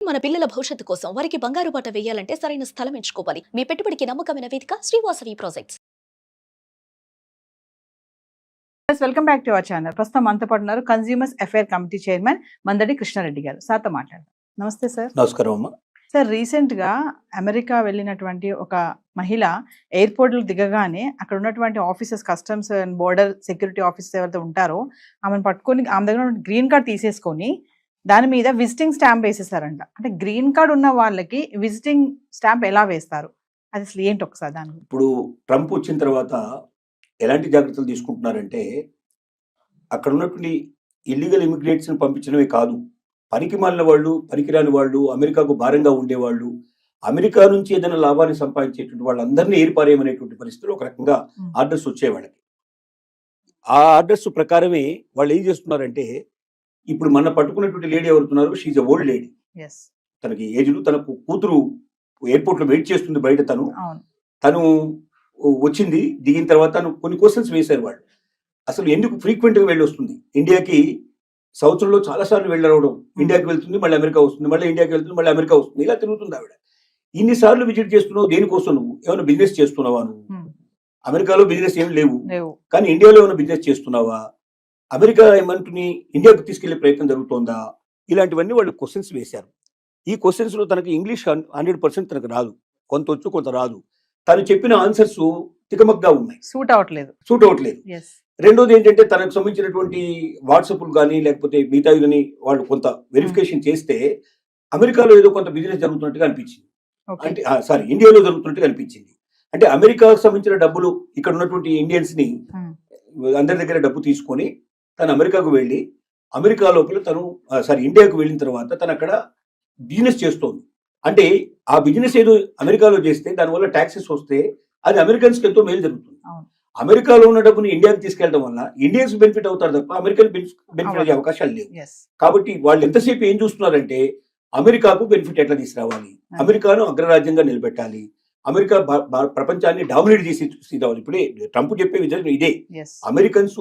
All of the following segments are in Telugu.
మన పిల్లల భవిష్యత్తు కోసం వారికి బంగారు బాట వేయాలంటే సరైన స్థలం ఎంచుకోవాలి. మీ పెట్టుబడికి నమ్మకమైన వేదిక Srivasavi projects. Welcome back to our channel. ప్రస్తుతం మనతో పాటు ఉన్నారు consumers affair committee chairman Mandadi Krishna Reddy గారు. సార్తో మాట్లాడదాం. నమస్తే సార్. నమస్కారం అమ్మా. సార్, రీసెంట్ గా అమెరికా వెళ్ళినటువంటి ఒక మహిళ ఎయిర్పోర్ట్ లో దిగగానే అక్కడ ఉన్నటువంటి officers, customs and border security officers ఎవరైతే ఉంటారో ఆమెను పట్టుకొని ఆమె దగ్గర గ్రీన్ కార్డ్ తీసేసుకొని దాని మీద విజిటింగ్ స్టాంప్ వేసేసారంట. అంటే గ్రీన్ కార్డ్ ఉన్న వాళ్ళకి విజిటింగ్ స్టాంప్ ఎలా వేస్తారు, అది అసలు ఏంటి ఒకసారి దాని గురించి? ఇప్పుడు ట్రంప్ వచ్చిన తర్వాత ఎలాంటి జాగ్రత్తలు తీసుకుంటున్నారంటే, అక్కడ ఉన్నటువంటి ఇల్లీగల్ ఇమిగ్రేట్స్ని పంపించడమే కాదు, పనికి మాలిన వాళ్ళు, పనికిరాని వాళ్ళు, అమెరికాకు భారంగా ఉండేవాళ్ళు, అమెరికా నుంచి ఏదైనా లాభాన్ని సంపాదించేటువంటి వాళ్ళందరినీ ఏర్పారేయమనేటువంటి పరిస్థితులు ఒక రకంగా ఆర్డర్స్ వచ్చాయి వాళ్ళకి. ఆ ఆర్డర్స్ ప్రకారమే వాళ్ళు ఏం చేస్తున్నారంటే, ఇప్పుడు మన పట్టుకున్నటువంటి లేడీ ఎవరుతున్నారు, షీఈ్ ఎ ఓల్డ్ లేడీ. తనకి ఏజ్లు, తనకు కూతురు ఎయిర్పోర్ట్ లో వెయిట్ చేస్తుంది బయట. తను వచ్చింది, దిగిన తర్వాత తను కొన్ని క్వశ్చన్స్ వేశారు వాళ్ళు. అసలు ఎందుకు ఫ్రీక్వెంట్ గా వెళ్ళి వస్తుంది ఇండియాకి? సంవత్సరంలో చాలా సార్లు వెళ్ళవడం, ఇండియాకి వెళ్తుంది, మళ్ళీ అమెరికా వస్తుంది, మళ్ళీ ఇండియాకి వెళ్తుంది, మళ్ళీ అమెరికా వస్తుంది, ఇలా తిరుగుతుంది ఆవిడ. ఇన్నిసార్లు విజిట్ చేస్తున్నావు దేనికోసం? నువ్వు ఏమైనా బిజినెస్ చేస్తున్నావా? నువ్వు అమెరికాలో బిజినెస్ ఏమి లేవు, కానీ ఇండియాలో ఏమైనా బిజినెస్ చేస్తున్నావా? అమెరికా ఏమంటుని ఇండియాకు తీసుకెళ్లే ప్రయత్నం జరుగుతోందా? ఇలాంటివన్నీ వాళ్ళు క్వశ్చన్స్ వేశారు. ఈ క్వశ్చన్స్ లో తనకు ఇంగ్లీష్ 100% తనకు రాదు, కొంత వచ్చు కొంత రాదు. తను చెప్పిన ఆన్సర్స్ తికమక్గా ఉన్నాయి, సూట్ అవ్వట్లేదు. రెండోది ఏంటంటే, తనకు సంబంధించినటువంటి వాట్సాప్లు కానీ లేకపోతే మిగతా కానీ వాళ్ళు కొంత వెరిఫికేషన్ చేస్తే అమెరికాలో ఏదో కొంత బిజినెస్ జరుగుతున్నట్టుగా అనిపించింది. అంటే ఇండియాలో జరుగుతున్నట్టుగా అనిపించింది. అంటే అమెరికాకు సంబంధించిన డబ్బులు ఇక్కడ ఉన్నటువంటి ఇండియన్స్ ని అందరి దగ్గర డబ్బు తీసుకొని తను అమెరికాకు వెళ్ళి, అమెరికా లోపల ఇండియాకు వెళ్ళిన తర్వాత తను అక్కడ బిజినెస్ చేస్తోంది. అంటే ఆ బిజినెస్ ఏదో అమెరికాలో చేస్తే దానివల్ల ట్యాక్సెస్ వస్తే అది అమెరికన్స్ కి ఎంతో మేలు జరుగుతుంది. అమెరికాలో ఉన్న డబ్బుని ఇండియాకి తీసుకెళ్లడం వల్ల ఇండియన్స్ బెనిఫిట్ అవుతారు తప్ప అమెరికన్ బెనిఫిట్ అయ్యే అవకాశాలు లేవు. కాబట్టి వాళ్ళు ఎంతసేపు ఏం చూస్తున్నారంటే, అమెరికాకు బెనిఫిట్ ఎట్లా తీసుకురావాలి, అమెరికాను అగ్రరాజ్యంగా నిలబెట్టాలి, అమెరికా ప్రపంచాన్ని డామినేట్ చేసి తీసుకోవాలి. ఇప్పుడే ట్రంప్ చెప్పే విధానం ఇదే. అమెరికన్స్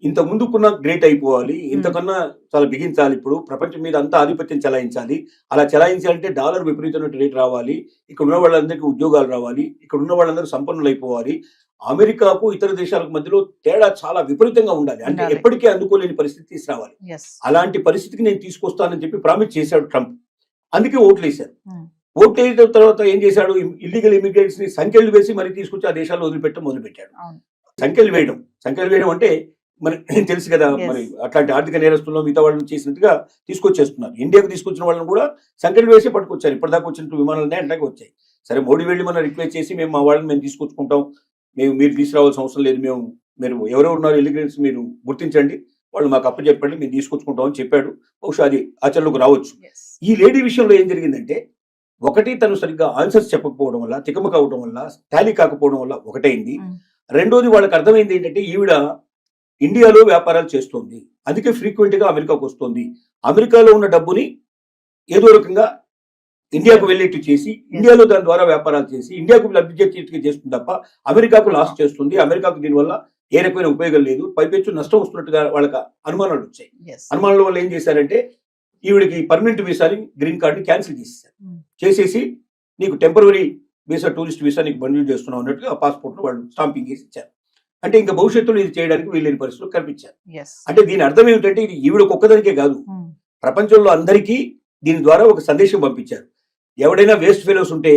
ఇంత ముందుకున్న గ్రేట్ అయిపోవాలి, ఇంతకన్నా చాలా బిగించాలి, ఇప్పుడు ప్రపంచం మీద అంతా ఆధిపత్యం చెలాయించాలి. అలా చెలాయించాలంటే డాలర్ విపరీతమైన రేట్ రావాలి, ఇక్కడ ఉన్న వాళ్ళందరికీ ఉద్యోగాలు రావాలి, ఇక్కడ ఉన్న వాళ్ళందరూ సంపన్నులు అయిపోవాలి. అమెరికాకు ఇతర దేశాలకు మధ్యలో తేడా చాలా విపరీతంగా ఉండాలి, అంటే ఎప్పటికీ అందుకోలేని పరిస్థితి తీసుకురావాలి. అలాంటి పరిస్థితికి నేను తీసుకొస్తానని చెప్పి ప్రామిస్ చేశాడు ట్రంప్. అందుకే ఓట్లు వేశారు. ఓట్లు వేసిన తర్వాత ఏం చేశాడు, ఇల్లీగల్ ఇమిగ్రెంట్స్ ని సంఖ్యలు వేసి మరి తీసుకొచ్చి ఆ దేశాల్లో మొదలుపెట్టాడు. సంఖ్యలు వేయడం అంటే మరి తెలుసు కదా, మరి అట్లాంటి ఆర్థిక నేరస్తుల్లో మిగతా వాళ్ళని చేసినట్టుగా తీసుకొచ్చేస్తున్నారు. ఇండియాకు తీసుకొచ్చిన వాళ్ళని కూడా సంఖ్యలు వేసి పట్టుకొచ్చారు. ఇప్పటిదాకా వచ్చినట్టు విమానాలనే అట్లాగే వచ్చాయి. సరే, మోడీ వెళ్ళి మనం రిక్వెస్ట్ చేసి మా వాళ్ళని మేము తీసుకొచ్చుకుంటాం, మీరు తీసుకురావాల్సిన అవసరం లేదు, మీరు ఎవరెవరు ఉన్నారు ఇల్లీగల్స్ మీరు గుర్తించండి, వాళ్ళు మాకు అప్పచెప్పండి, మేము తీసుకొచ్చుకుంటాం అని చెప్పాడు. బహుశా అది ఆచరణలోకి రావచ్చు. ఈ లేడీ విషయంలో ఏం జరిగిందంటే, ఒకటి తను సరిగ్గా ఆన్సర్స్ చెప్పకపోవడం వల్ల, తికమక అవడం వల్ల, టాలీ కాకపోవడం వల్ల ఒకటైంది. రెండోది వాళ్ళకి అర్థమైంది ఏంటంటే, ఈవిడ ఇండియాలో వ్యాపారాలు చేస్తోంది, అందుకే ఫ్రీక్వెంట్ గా అమెరికాకు వస్తుంది, అమెరికాలో ఉన్న డబ్బుని ఏదో రకంగా ఇండియాకు వెళ్ళేట్టు చేసి, ఇండియాలో దాని ద్వారా వ్యాపారాలు చేసి ఇండియాకు లబ్ధి చేస్తుంది తప్ప అమెరికాకు లాస్ చేస్తుంది, అమెరికాకు దీనివల్ల ఏ రకమైన ఉపయోగం లేదు, పైపెచ్చు నష్టం వస్తున్నట్టుగా వాళ్ళకి అనుమానాలు వచ్చాయి. అనుమానాల వల్ల ఏం చేశారంటే, ఈవిడికి పర్మనెంట్ వీసాని, గ్రీన్ కార్డుని క్యాన్సిల్ చేసేసి నీకు టెంపరరీ వీసా, టూరిస్ట్ వీసా నీకు బండిల్ చేస్తున్నావు అన్నట్టుగా ఆ పాస్పోర్ట్ వాళ్ళు స్టాంపింగ్ చేసి ఇచ్చారు. అంటే ఇంకా భవిష్యత్తులో ఇది చేయడానికి వీళ్ళని పరిస్థితులు కల్పించారు. అంటే దీని అర్థం ఏమిటంటే, ఇది ఈవిడకు ఒక్కదానికే కాదు, ప్రపంచంలో అందరికీ దీని ద్వారా ఒక సందేశం పంపించారు. ఎవడైనా వేస్ట్ ఫెలోస్ ఉంటే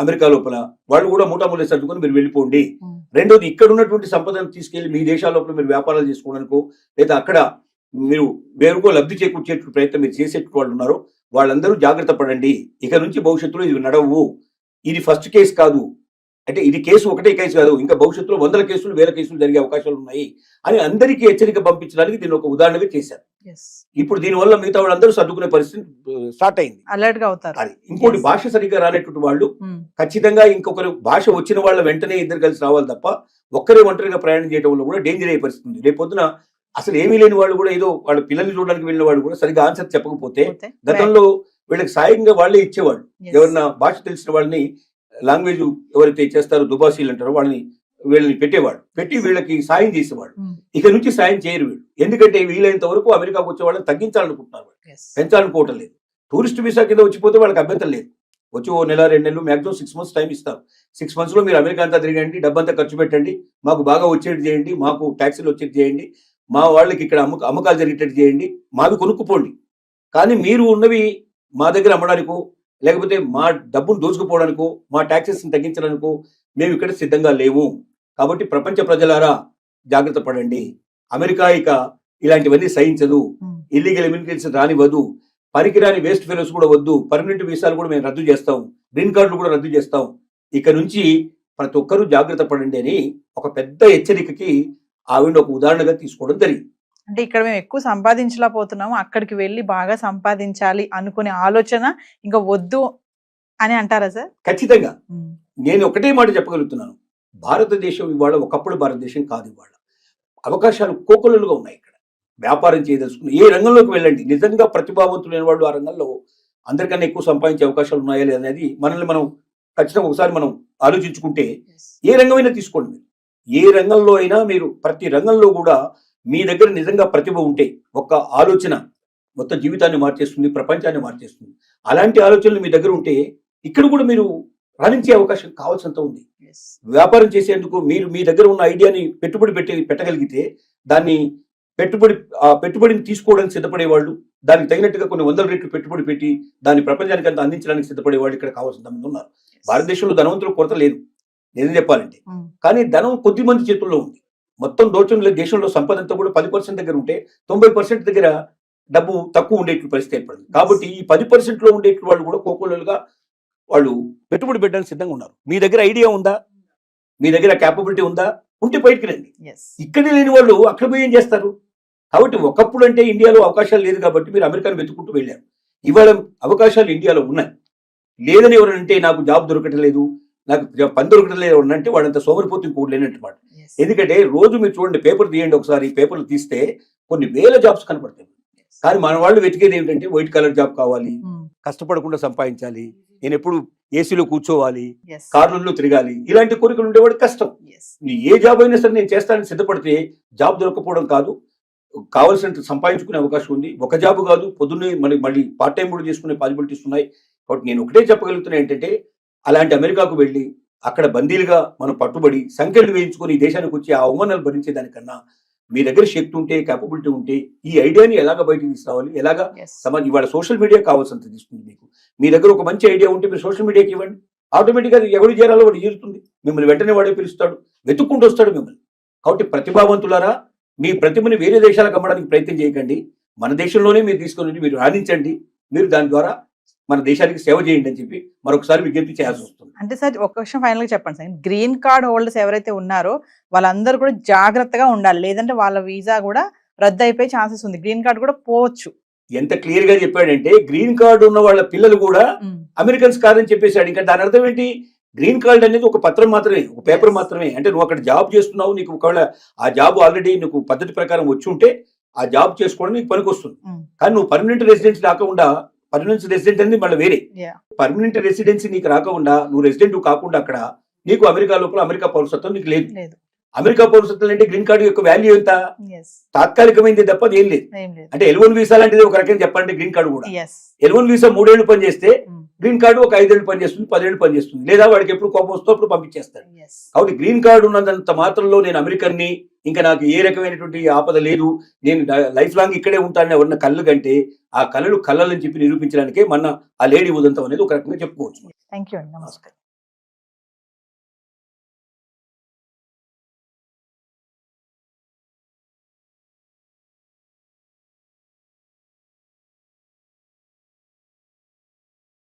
అమెరికా లోపల వాళ్ళు కూడా మూటామూలి సర్దుకొని మీరు వెళ్ళిపోండి. రెండోది, ఇక్కడ ఉన్నటువంటి సంపదను తీసుకెళ్లి మీ దేశాల లోపల మీరు వ్యాపారాలు చేసుకోవడానికో లేదా అక్కడ మీరు వేరుకో లబ్ధి చేకూర్చే ప్రయత్నం మీరు చేసేటువంటి వాళ్ళు ఉన్నారో వాళ్ళందరూ జాగ్రత్త పడండి. ఇక నుంచి భవిష్యత్తులో ఇది నడవు, ఇది ఫస్ట్ కేసు కాదు, అంటే ఇది కేసు ఒకటే కేసు కాదు, ఇంకా భవిష్యత్తులో 100 కేసులు 1000 కేసులు జరిగే అవకాశాలు ఉన్నాయి అని అందరికీ హెచ్చరిక పంపించడానికి దీన్ని ఒక ఉదాహరణగా చేశారు. ఇప్పుడు దీనివల్ల మిగతా వాళ్ళందరూ సర్దుకునే పరిస్థితి స్టార్ట్ అయింది, అలర్ట్ గా అవుతారు. అది ఇంకోటి, భాష సరిగ్గా రానటువంటి వాళ్ళు ఖచ్చితంగా ఇంకొకరు భాష వచ్చిన వాళ్ళ వెంటనే ఇద్దరు కలిసి రావాలి తప్ప ఒక్కరే ఒంటరిగా ప్రయాణం చేయడం వల్ల కూడా డేంజర్ అయ్యే పరిస్థితి ఉంది. రేపొద్దున అసలు ఏమీ లేని వాళ్ళు కూడా, ఏదో వాళ్ళ పిల్లల్ని చూడడానికి వెళ్ళిన వాళ్ళు కూడా సరిగ్గా ఆన్సర్ చెప్పకపోతే గతంలో వీళ్ళకి సాయంగా వాళ్ళే ఇచ్చేవాళ్ళు. ఎవరన్నా భాష తెలిసిన వాళ్ళని, లాంగ్వేజ్ ఎవరైతే చేస్తారో దుబాసీలు అంటారో వాళ్ళని వీళ్ళని పెట్టి వీళ్ళకి సాయం చేసేవాళ్ళు. ఇక నుంచి సాయం చేయరు వీళ్ళు, ఎందుకంటే వీలైనంత వరకు అమెరికాకు వచ్చే వాళ్ళని తగ్గించాలనుకుంటున్నారు, పెంచాలనుకోవటం లేదు. టూరిస్ట్ వీసా కింద వచ్చిపోతే వాళ్ళకి అభ్యంతరం లేదు. వచ్చి ఓ నెల 2 నెలలు మ్యాక్సిమం 6 మంత్స్ టైం ఇస్తారు. 6 మంత్స్లో మీరు అమెరికా అంతా తిరగండి, డబ్బంతా ఖర్చు పెట్టండి, మాకు బాగా వచ్చేది చేయండి, మాకు ట్యాక్సీలు వచ్చేది చేయండి, మా వాళ్ళకి ఇక్కడ అమ్మకాలు జరిగేటట్టు చేయండి, మావి కొనుక్కుపోండి. కానీ మీరు ఉన్నవి మా దగ్గర అమ్మడానికో లేకపోతే మా డబ్బును దోచుకుపోవడానికో మా ట్యాక్సెస్ని తగ్గించడానికో మేము ఇక్కడ సిద్ధంగా లేవు. కాబట్టి ప్రపంచ ప్రజలారా జాగ్రత్త పడండి. అమెరికా ఇక ఇలాంటివన్నీ సహించదు, ఇల్లీగల్ ఇమిగ్రెంట్స్ రానివ్వదు, పనికిరాని వేస్ట్ ఫెలోస్ కూడా వద్దు, పర్మనెంట్ వీసాలు కూడా మేము రద్దు చేస్తాం, గ్రీన్ కార్డులు కూడా రద్దు చేస్తాం. ఇక నుంచి ప్రతి ఒక్కరూ జాగ్రత్త పడండి అని ఒక పెద్ద హెచ్చరికకి ఆవిడ ఒక ఉదాహరణగా తీసుకోవడం జరిగింది. అంటే ఇక్కడ మేము ఎక్కువ సంపాదించలేకపోతున్నాము, అక్కడికి వెళ్ళి బాగా సంపాదించాలి అనుకునే ఆలోచన ఇంకా వద్దు అని అంటారా సార్? ఖచ్చితంగా నేను ఒకటే మాట చెప్పగలుగుతున్నాను. భారతదేశం ఇవాళ ఒకప్పుడు భారతదేశం కాదు. ఇవాళ అవకాశాలు కోకొల్లలుగా ఉన్నాయి. ఇక్కడ వ్యాపారం చేయదలుచుకున్న ఏ రంగంలోకి వెళ్ళండి, నిజంగా ప్రతిభావంతులైన వాళ్ళు ఆ రంగంలో అందరికన్నా ఎక్కువ సంపాదించే అవకాశాలు ఉన్నాయా లేదనేది మనల్ని మనం ఖచ్చితంగా ఒకసారి మనం ఆలోచించుకుంటే ఏ రంగమైనా తీసుకోండి. మీరు ఏ రంగంలో అయినా మీరు ప్రతి రంగంలో కూడా మీ దగ్గర నిజంగా ప్రతిభ ఉంటే ఒక ఆలోచన మొత్తం జీవితాన్ని మార్చేస్తుంది, ప్రపంచాన్ని మార్చేస్తుంది. అలాంటి ఆలోచనలు మీ దగ్గర ఉంటే ఇక్కడ కూడా మీరు రాణించే అవకాశం కావాల్సినంత ఉంది. వ్యాపారం చేసేందుకు మీరు మీ దగ్గర ఉన్న ఐడియాని పెట్టుబడి పెట్టగలిగితే దాన్ని పెట్టుబడిని తీసుకోవడానికి సిద్ధపడే వాళ్ళు, దానికి తగినట్టుగా కొన్ని 100 రెట్లు పెట్టుబడి పెట్టి దాన్ని ప్రపంచానికి అంతా అందించడానికి సిద్ధపడే వాళ్ళు ఇక్కడ కావాల్సిన మంది ఉన్నారు. భారతదేశంలో ధనవంతుల కొరత లేదు నిజం చెప్పాలంటే, కానీ ధనం కొద్ది మంది చేతుల్లో ఉంది. మొత్తం దేశంలో సంపద అంతా కూడా 10% దగ్గర ఉంటే 90% దగ్గర డబ్బు తక్కువ ఉండేట్లు పరిస్థితి ఏర్పడింది. కాబట్టి ఈ 10%లో ఉండేట్లు వాళ్ళు కూడా కోకోలుగా వాళ్ళు పెట్టుబడి పెట్టడానికి సిద్ధంగా ఉన్నారు. మీ దగ్గర ఐడియా ఉందా, మీ దగ్గర క్యాపబిలిటీ ఉందా, ఉంటే బయటికి రండి. ఇక్కడే లేని వాళ్ళు అక్కడ పోయి ఏం చేస్తారు? కాబట్టి ఒకప్పుడు అంటే ఇండియాలో అవకాశాలు లేదు కాబట్టి మీరు అమెరికాను వెతుక్కుంటూ వెళ్ళారు. ఇవాళ అవకాశాలు ఇండియాలో ఉన్నాయి. లేదని ఎవరంటే నాకు జాబ్ దొరకటం లేదు, నాకు పని దొరకటం లేదు అంటే వాళ్ళంతా సోమరిపోతు ఇంకోటి లేనట్టు మాట. ఎందుకంటే రోజు మీరు చూడండి, పేపర్ తీయండి ఒకసారి, పేపర్లు తీస్తే కొన్ని వేల జాబ్స్ కనపడతాయి. కానీ మన వాళ్ళు వెతికేది ఏంటంటే వైట్ కలర్ జాబ్ కావాలి, కష్టపడకుండా సంపాదించాలి, నేను ఎప్పుడు ఏసీలో కూర్చోవాలి, కార్లలో తిరగాలి, ఇలాంటి కోరికలు ఉండేవాడు కష్టం. ఏ జాబ్ అయినా సరే నేను చేస్తానని సిద్ధపడితే జాబ్ దొరకపోవడం కాదు, కావాల్సినంత సంపాదించుకునే అవకాశం ఉంది. ఒక జాబ్ కాదు, పొద్దున్నే మళ్ళీ పార్ట్ టైం కూడా చేసుకునే పాసిబిలిటీస్ ఉన్నాయి. కాబట్టి నేను ఒకటే చెప్పగలుగుతున్నా ఏంటంటే, అలాంటి అమెరికాకు వెళ్ళి అక్కడ బందీలుగా మనం పట్టుబడి సంఖ్యలు వేయించుకొని ఈ దేశానికి వచ్చి ఆ అవమానాలు భరించేదానికన్నా మీ దగ్గర శక్తి ఉంటే, క్యాపబిలిటీ ఉంటే ఈ ఐడియాని ఎలాగ బయటకు తీసుకురావాలి, ఎలాగా సమాజం ఇవాళ సోషల్ మీడియా కావాల్సినంత తీసుకుంది. మీకు మీ దగ్గర ఒక మంచి ఐడియా ఉంటే మీరు సోషల్ మీడియాకి ఇవ్వండి, ఆటోమేటిక్గా అది ఎవరు చేరాలో వాడు చేరుతుంది. మిమ్మల్ని వెంటనే వాడే పిలుస్తాడు, వెతుక్కుంటూ వస్తాడు మిమ్మల్ని. కాబట్టి ప్రతిభావంతులారా, మీ ప్రతిభని వేరే దేశాలకు అమ్మడానికి ప్రయత్నం చేయకండి. మన దేశంలోనే మీరు తీసుకొని మీరు రాణించండి, మీరు దాని ద్వారా మన దేశానికి సేవ చేయండి అని చెప్పి మరొకసారి విజ్ఞప్తి చేయాల్సి వస్తుంది. అంటే సార్ ఒక విషయం ఫైనల్ గా చెప్పండి సార్, గ్రీన్ కార్డ్ హోల్డర్స్ ఎవరైతే ఉన్నారో వాళ్ళందరూ కూడా జాగ్రత్తగా ఉండాలి, లేదంటే వాళ్ళ వీసా కూడా రద్దు అయిపోయే ఛాన్సెస్ ఉంది, గ్రీన్ కార్డ్ కూడా పోవచ్చు. ఎంత క్లియర్ గా చెప్పాడంటే, గ్రీన్ కార్డు ఉన్న వాళ్ళ పిల్లలు కూడా అమెరికన్స్ కాదని చెప్పేశాడు. ఇంకా దాని అర్థం ఏంటి? గ్రీన్ కార్డ్ అనేది ఒక పత్రం మాత్రమే, ఒక పేపర్ మాత్రమే. అంటే నువ్వు అక్కడ జాబ్ చేస్తున్నావు, నీకు ఒకవేళ ఆ జాబ్ ఆల్రెడీ నీకు పద్ధతి ప్రకారం వచ్చి ఉంటే ఆ జాబ్ చేసుకోవడం నీకు పనికి వస్తుంది. కానీ నువ్వు పర్మనెంట్ రెసిడెన్సీ రాకుండా, పర్మనెంట్ రెసిడెంట్ అనేది మళ్ళీ వేరే, పర్మనెంట్ రెసిడెన్సీ నీకు రాకుండా, నువ్వు రెసిడెంట్ కాకుండా అక్కడ నీకు అమెరికా లోపల అమెరికా పౌరసత్వం నీకు లేదు. అమెరికా పౌరసత్వం అంటే గ్రీన్ కార్డు యొక్క వాల్యూ ఎంత? తాత్కాలికమైంది తప్ప అది ఏం లేదు. అంటే L1 వీసా లాంటిది ఒక రకంగా చెప్పాలంటే గ్రీన్ కార్డు కూడా. L1 వీసా 3 ఏళ్ళు పనిచేస్తే గ్రీన్ కార్డు ఒక 5 ఏళ్ళు పనిచేస్తుంది, 10 ఏళ్ళు పనిచేస్తుంది, లేదా వాడికి ఎప్పుడు కోపం వస్తే అప్పుడు పంపించేస్తాడు. కాబట్టి గ్రీన్ కార్డు ఉన్నంత మాత్రంలో నేను అమెరికన్ని, ఇంకా నాకు ఏ రకమైనటువంటి ఆపద లేదు, నేను లైఫ్ లాంగ్ ఇక్కడే ఉంటానని ఎవరన్నా కళ్ళు కంటే ఆ కళలు కళ్ళని చెప్పి నిరూపించడానికే మన ఆ లేడీ ఉదంతం అనేది ఒక రకంగా చెప్పుకోవచ్చు. థ్యాంక్ యూ అండి, నమస్కారం.